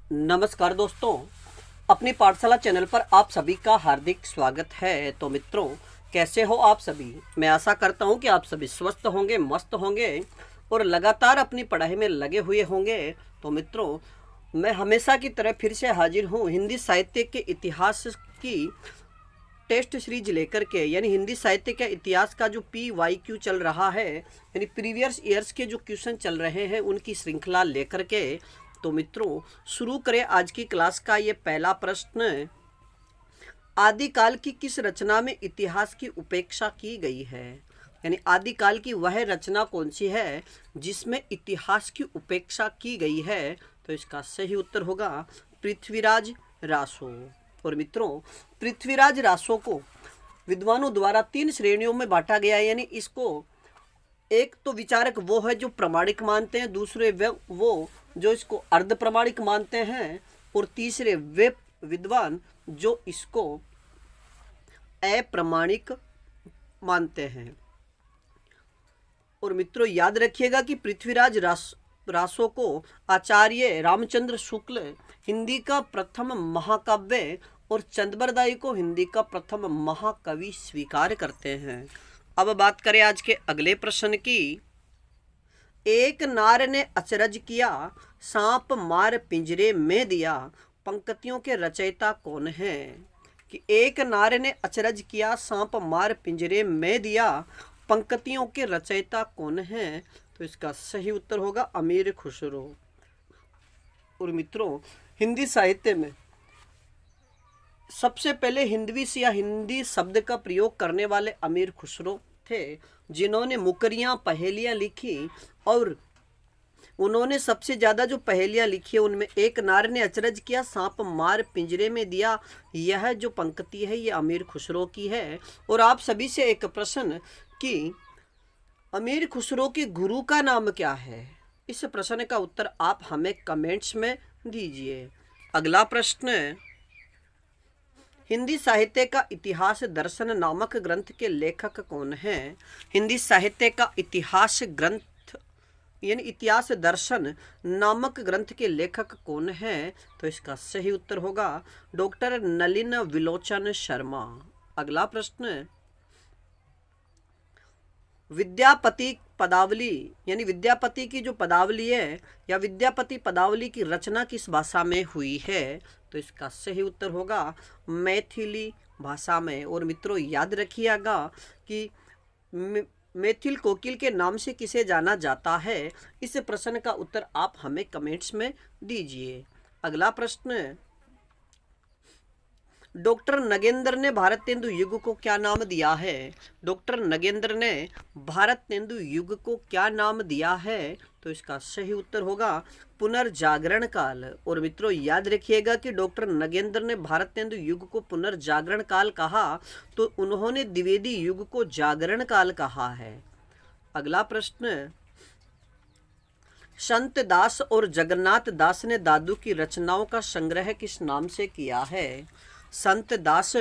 नमस्कार दोस्तों, अपनी पाठशाला चैनल पर आप सभी का हार्दिक स्वागत है। तो मित्रों, कैसे हो आप सभी। मैं आशा करता हूं कि आप सभी स्वस्थ होंगे, मस्त होंगे और लगातार अपनी पढ़ाई में लगे हुए होंगे। तो मित्रों, मैं हमेशा की तरह फिर से हाजिर हूं हिंदी साहित्य के इतिहास की टेस्ट सीरीज लेकर के, यानी हिंदी साहित्य के इतिहास का जो PYQ चल रहा है, यानी प्रीवियस ईयर्स के जो क्वेश्चन चल रहे हैं उनकी श्रृंखला लेकर के। तो मित्रों, शुरू करें आज की क्लास का ये पहला प्रश्न। आदिकाल की किस रचना में इतिहास की उपेक्षा की गई है। यानी आदिकाल की वह रचना कौन सी है जिसमें इतिहास की उपेक्षा की गई है। तो इसका सही उत्तर होगा पृथ्वीराज रासो। और मित्रों, पृथ्वीराज रासो को विद्वानों द्वारा 3 श्रेणियों में बांटा गया है। यानी इसको एक तो विचारक वो है जो प्रमाणिक मानते हैं, दूसरे वो जो इसको अर्ध प्रमाणिक मानते हैं, और तीसरे वे विद्वान जो इसको अप्रमाणिक मानते हैं। और मित्रों, याद रखिएगा कि पृथ्वीराज रासो को आचार्य रामचंद्र शुक्ल हिंदी का प्रथम महाकाव्य और चंद्रबरदाई को हिंदी का प्रथम महाकवि स्वीकार करते हैं। अब बात करें आज के अगले प्रश्न की। एक नार ने अचरज किया, सांप मार पिंजरे में दिया, पंक्तियों के रचयिता कौन है। कि एक नार ने अचरज किया, सांप मार पिंजरे में दिया, पंक्तियों के रचयिता कौन है। तो इसका सही उत्तर होगा अमीर खुसरो। और मित्रों, हिंदी साहित्य में सबसे पहले हिंदवी या हिंदी शब्द का प्रयोग करने वाले अमीर खुसरो थे, जिन्होंने मुकरियां पहेलियां लिखी। और उन्होंने सबसे ज़्यादा जो पहेलियां लिखी है उनमें एक नार ने अचरज किया, सांप मार पिंजरे में दिया, यह जो पंक्ति है ये अमीर खुसरो की है। और आप सभी से एक प्रश्न कि अमीर खुसरो के गुरु का नाम क्या है। इस प्रश्न का उत्तर आप हमें कमेंट्स में दीजिए। अगला प्रश्न, हिंदी साहित्य का इतिहास दर्शन नामक ग्रंथ के लेखक कौन हैं। हिंदी साहित्य का इतिहास ग्रंथ यानी इतिहास दर्शन नामक ग्रंथ के लेखक कौन हैं। तो इसका सही उत्तर होगा डॉक्टर नलिन विलोचन शर्मा। अगला प्रश्न, विद्यापति पदावली यानी विद्यापति की जो पदावली है या विद्यापति पदावली की रचना किस भाषा में हुई है। तो इसका सही उत्तर होगा मैथिली भाषा में। और मित्रों, याद रखिएगा कि मैथिल कोकिल के नाम से किसे जाना जाता है। इस प्रश्न का उत्तर आप हमें कमेंट्स में दीजिए। अगला प्रश्न, डॉक्टर नगेंद्र ने भारतेंदु युग को क्या नाम दिया है। डॉक्टर नगेंद्र ने भारतेंदु युग को क्या नाम दिया है। तो इसका सही उत्तर होगा पुनर्जागरण काल। और मित्रों, याद रखिएगा कि डॉक्टर नगेंद्र ने भारतेंदु युग को पुनर्जागरण काल कहा, तो उन्होंने द्विवेदी युग को जागरण काल कहा है। अगला प्रश्न, संत दास और जगन्नाथ दास ने दादू की रचनाओं का संग्रह किस नाम से किया है। संत दास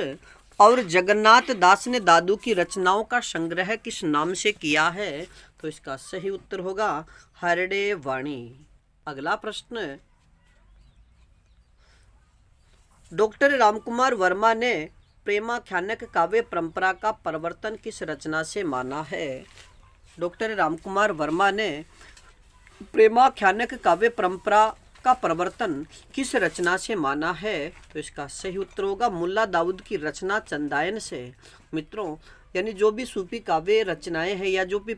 और जगन्नाथ दास ने दादू की रचनाओं का संग्रह किस नाम से किया है। तो इसका सही उत्तर होगा हरडे वाणी। अगला प्रश्न, डॉक्टर रामकुमार वर्मा ने प्रेमाख्यानक काव्य परंपरा का प्रवर्तन किस रचना से माना है। डॉक्टर रामकुमार वर्मा ने प्रेमाख्यानक काव्य परंपरा का प्रवर्तन किस रचना से माना है। तो इसका सही उत्तर होगा मुल्ला दाऊद की रचना चंदायन से। मित्रों, यानी जो भी सूफी काव्य रचनाएं हैं या जो भी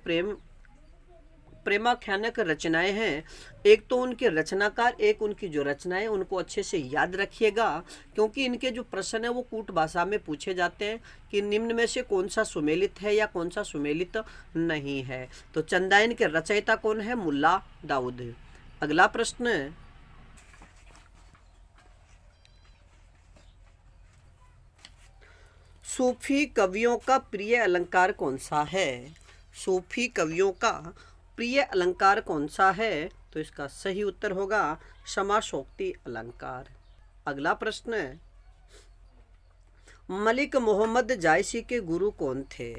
प्रेमाख्यानक रचनाएं हैं, एक तो उनके रचनाकार, एक उनकी जो रचनाएं, उनको अच्छे से याद रखिएगा, क्योंकि इनके जो प्रश्न है वो कूट भाषा में पूछे जाते हैं कि निम्न में से कौन सा सुमेलित है या कौन सा सुमेलित नहीं है। तो चंदायन के रचयिता कौन है, मुल्ला दाऊद। अगला प्रश्न, सूफी कवियों का प्रिय अलंकार कौन सा है। सूफी कवियों का प्रिय अलंकार कौन सा है। तो इसका सही उत्तर होगा समासोक्ति अलंकार। अगला प्रश्न, मलिक मोहम्मद जायसी के गुरु कौन थे।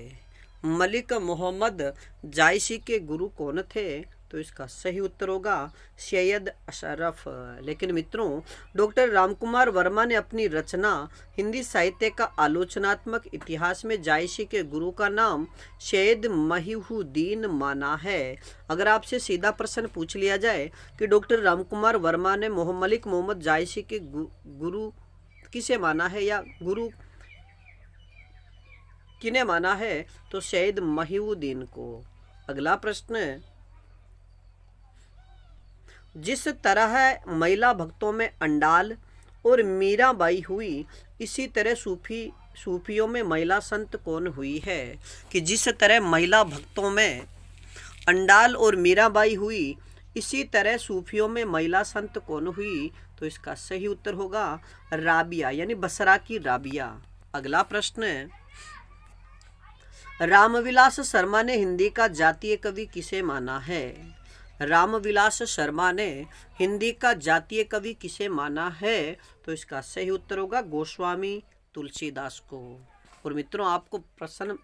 मलिक मोहम्मद जायसी के गुरु कौन थे। तो इसका सही उत्तर होगा सैयद अशरफ। लेकिन मित्रों, डॉक्टर रामकुमार वर्मा ने अपनी रचना हिंदी साहित्य का आलोचनात्मक इतिहास में जायसी के गुरु का नाम सैयद महिउद्दीन माना है। अगर आपसे सीधा प्रश्न पूछ लिया जाए कि डॉक्टर रामकुमार वर्मा ने मलिक मोहम्मद जायसी के गुरु किसे माना है या गुरु किन्हें माना है, तो सैयद महिउद्दीन को। अगला प्रश्न, जिस तरह महिला भक्तों में अंडाल और मीराबाई हुई, इसी तरह सूफियों में महिला संत कौन हुई है? कि जिस तरह महिला भक्तों में अंडाल और मीराबाई हुई, इसी तरह सूफियों में महिला संत कौन हुई? तो इसका सही उत्तर होगा राबिया, यानी बसरा की राबिया। अगला प्रश्न, रामविलास शर्मा ने हिंदी का जातीय कवि किसे माना है? रामविलास शर्मा ने हिंदी का जातीय कवि किसे माना है? तो इसका सही उत्तर होगा गोस्वामी तुलसीदास को। और मित्रों, आपको प्रश्न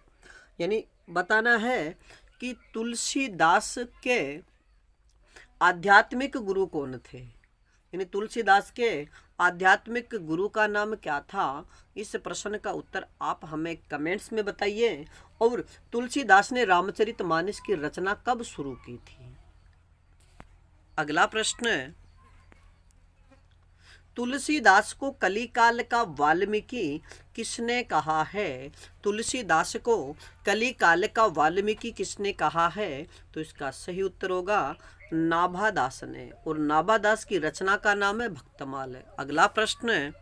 यानी बताना है कि तुलसीदास के आध्यात्मिक गुरु कौन थे, यानी तुलसीदास के आध्यात्मिक गुरु का नाम क्या था? इस प्रश्न का उत्तर आप हमें कमेंट्स में बताइए। और तुलसीदास ने रामचरितमानस की रचना कब शुरू की थी? अगला प्रश्न, तुलसीदास को कलिकाल का वाल्मीकि किसने कहा है? तुलसीदास को कलिकाल का वाल्मीकि किसने कहा है? तो इसका सही उत्तर होगा नाभादास ने। और नाभादास की रचना का नाम है भक्तमाल। अगला प्रश्न,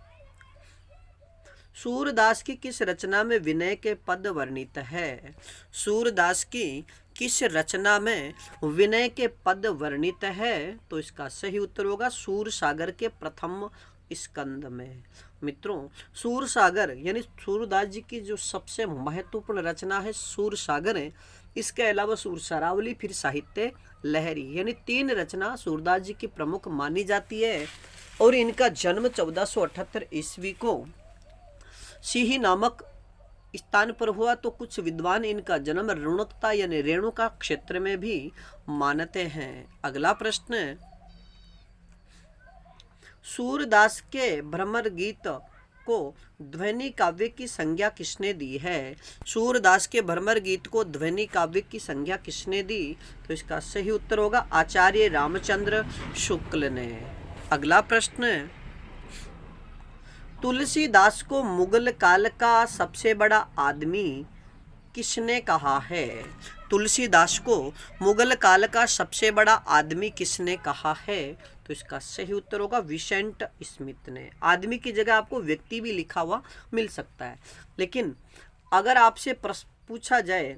सूरदास की किस रचना में विनय के पद वर्णित है? सूरदास की किस रचना में विनय के पद वर्णित है? तो इसका सही उत्तर होगा सूर सागर के प्रथम स्कंद में। मित्रों, सूर सागर यानी सूरदास जी की जो सबसे महत्वपूर्ण रचना है सूर सागर है। इसके अलावा सूर सरावली, फिर साहित्य लहरी, यानी 3 रचना सूरदास जी की प्रमुख मानी जाती है। और इनका जन्म 1478 ईस्वी को सिही नामक स्थान पर हुआ। तो कुछ विद्वान इनका जन्म रुणकता यानी रेणुका क्षेत्र में भी मानते हैं। अगला प्रश्न, सूरदास के भ्रमर गीत को ध्वनि काव्य की संज्ञा किसने दी है? सूरदास के भ्रमर गीत को ध्वनि काव्य की संज्ञा किसने दी? तो इसका सही उत्तर होगा आचार्य रामचंद्र शुक्ल ने। अगला प्रश्न, तुलसीदास को मुगल काल का सबसे बड़ा आदमी किसने कहा है? तुलसीदास को मुगल काल का सबसे बड़ा आदमी किसने कहा है? तो इसका सही उत्तर होगा विसेंट स्मिथ ने। आदमी की जगह आपको व्यक्ति भी लिखा हुआ मिल सकता है। लेकिन अगर आपसे प्रश्न पूछा जाए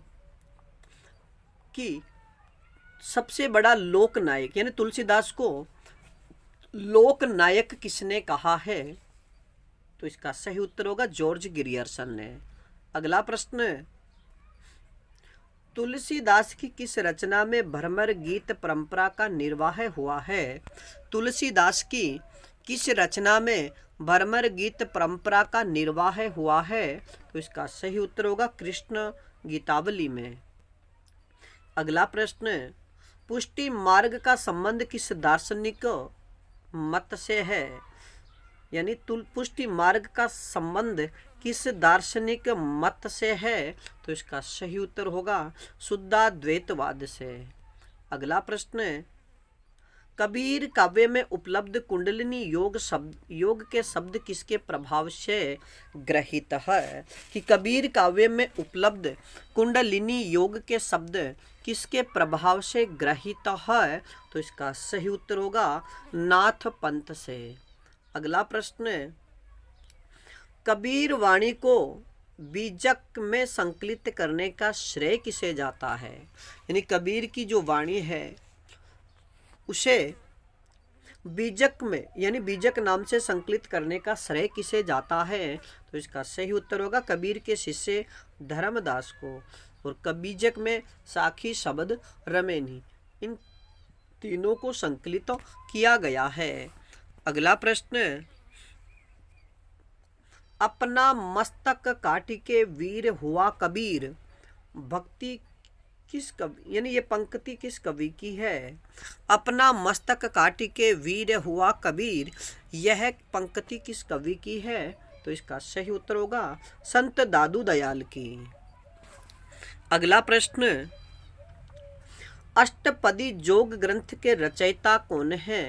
कि सबसे बड़ा लोकनायक, यानी तुलसीदास को लोकनायक किसने कहा है? तो इसका सही उत्तर होगा जॉर्ज ग्रियर्सन ने। अगला प्रश्न, तुलसीदास की किस रचना में भ्रमर गीत परंपरा का निर्वाह हुआ है? तुलसीदास की किस रचना में भ्रमर गीत परंपरा का निर्वाह हुआ है? तो इसका सही उत्तर होगा कृष्ण गीतावली में। अगला प्रश्न, पुष्टि मार्ग का संबंध किस दार्शनिक मत से है? यानी पुष्टि मार्ग का संबंध किस दार्शनिक मत से है? तो इसका सही उत्तर होगा शुद्धाद्वैतवाद से। अगला प्रश्न, कबीर काव्य में उपलब्ध कुंडलिनी योग के शब्द किसके प्रभाव से ग्रहित है? कि कबीर काव्य में उपलब्ध कुंडलिनी योग के शब्द किसके प्रभाव से ग्रहित है? तो इसका सही उत्तर होगा नाथ पंथ से। अगला प्रश्न, कबीर वाणी को बीजक में संकलित करने का श्रेय किसे जाता है? यानी कबीर की जो वाणी है उसे बीजक में यानी बीजक नाम से संकलित करने का श्रेय किसे जाता है? तो इसका सही उत्तर होगा कबीर के शिष्य धर्मदास को। और कबीजक में साखी, शब्द, रमेनी, इन तीनों को संकलित किया गया है। अगला प्रश्न, अपना मस्तक काट के वीर हुआ कबीर, भक्ति किस कवि, यानी ये पंक्ति किस कवि की है? अपना मस्तक काटी के वीर हुआ कबीर, यह पंक्ति किस कवि की है? तो इसका सही उत्तर होगा संत दादू दयाल की। अगला प्रश्न, अष्टपदी जोग ग्रंथ के रचयिता कौन है?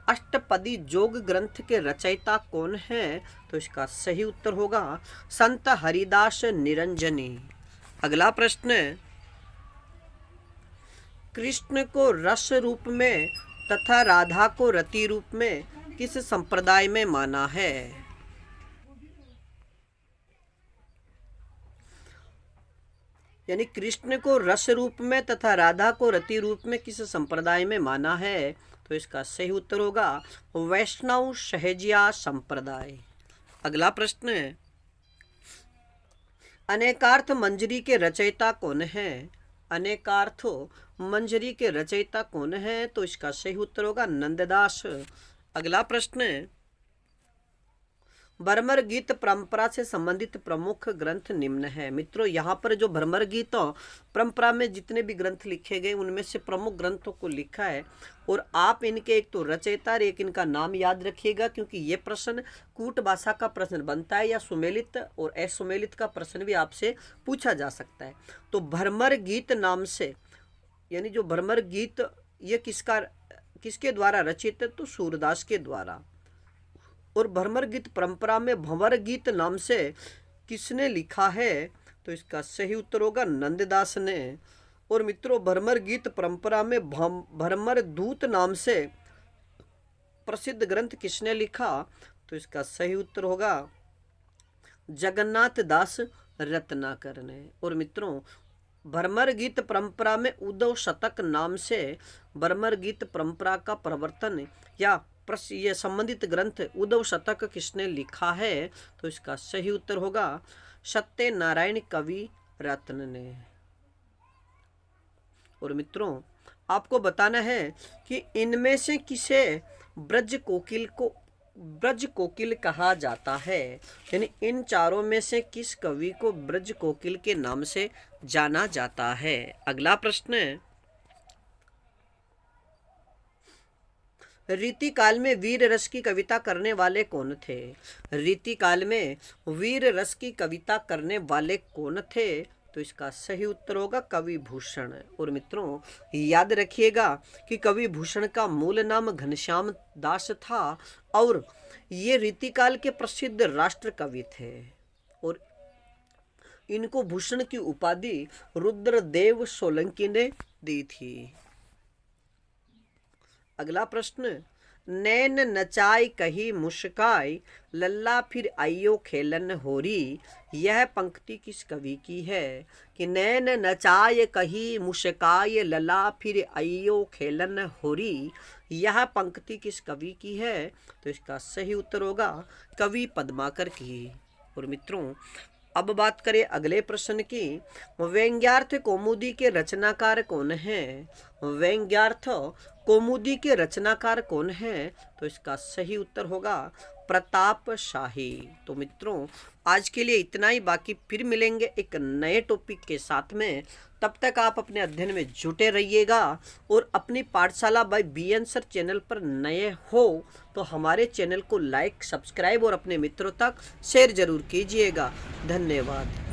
अष्टपदी जोग ग्रंथ के रचयिता कौन है? तो इसका सही उत्तर होगा संत हरिदास निरंजनी। अगला प्रश्न, कृष्ण को रस रूप में तथा राधा को रति रूप में किस संप्रदाय में माना है? यानी कृष्ण को रस रूप में तथा राधा को रति रूप में किस संप्रदाय में माना है? तो इसका सही उत्तर होगा वैष्णव सहजिया संप्रदाय। अगला प्रश्न, अनेकार्थ मंजरी के रचयिता कौन है? अनेकार्थ मंजरी के रचयिता कौन है? तो इसका सही उत्तर होगा नंददास। अगला प्रश्न, भ्रमर गीत परंपरा से संबंधित प्रमुख ग्रंथ निम्न है। मित्रों, यहाँ पर जो भ्रमर गीत परंपरा में जितने भी ग्रंथ लिखे गए उनमें से प्रमुख ग्रंथों को लिखा है, और आप इनके एक तो रचयिता और एक इनका नाम याद रखिएगा, क्योंकि ये प्रश्न कूट भाषा का प्रश्न बनता है या सुमेलित और असुमेलित का प्रश्न भी आपसे पूछा जा सकता है। तो भ्रमर गीत नाम से, यानी जो भ्रमर गीत ये किसके द्वारा रचित है? तो सूरदास के द्वारा। और भ्रमर गीत परंपरा में भंवर गीत नाम से किसने लिखा है? तो इसका सही उत्तर होगा नंददास ने। और मित्रों, भ्रमर गीत परंपरा में भ्रमर दूत नाम से प्रसिद्ध ग्रंथ किसने लिखा? तो इसका सही उत्तर होगा जगन्नाथ दास रत्नाकर ने। और मित्रों, भ्रमर गीत परंपरा में उद्धव शतक नाम से भ्रमर गीत परंपरा का प्रवर्तन या ये संबंधित ग्रंथ उद्धव शतक किसने लिखा है? तो इसका सही उत्तर होगा सत्यनारायण कवि रत्न ने। और मित्रों, आपको बताना है कि इनमें से किसे ब्रज कोकिल कहा जाता है? यानी इन चारों में से किस कवि को ब्रज कोकिल के नाम से जाना जाता है? अगला प्रश्न, रीति काल में वीर रस की कविता करने वाले कौन थे? रीति काल में वीर रस की कविता करने वाले कौन थे? तो इसका सही उत्तर होगा कवि भूषण। और मित्रों, याद रखिएगा कि कवि भूषण का मूल नाम घनश्याम दास था और ये रीतिकाल के प्रसिद्ध राष्ट्र कवि थे, और इनको भूषण की उपाधि रुद्रदेव सोलंकी ने दी थी। अगला प्रश्न, नैन नचाई कही मुस्काई, लल्ला फिर आइयो खेलन होरी, यह पंक्ति किस कवि की है? कि नैन नचाए कही मुस्काई, लल्ला फिर आइयो खेलन होरी, यह पंक्ति किस कवि की है? तो इसका सही उत्तर होगा कवि पद्माकर की। और मित्रों, अब बात करें अगले प्रश्न की, व्यंग्यार्थ कौमुदी के रचनाकार कौन है? व्यंग्यार्थ कौमुदी के रचनाकार कौन है? तो इसका सही उत्तर होगा प्रताप शाही। तो मित्रों, आज के लिए इतना ही, बाकी फिर मिलेंगे एक नए टॉपिक के साथ में। तब तक आप अपने अध्ययन में जुटे रहिएगा, और अपनी पाठशाला बाय BN सर चैनल पर नए हो तो हमारे चैनल को लाइक, सब्सक्राइब और अपने मित्रों तक शेयर जरूर कीजिएगा। धन्यवाद।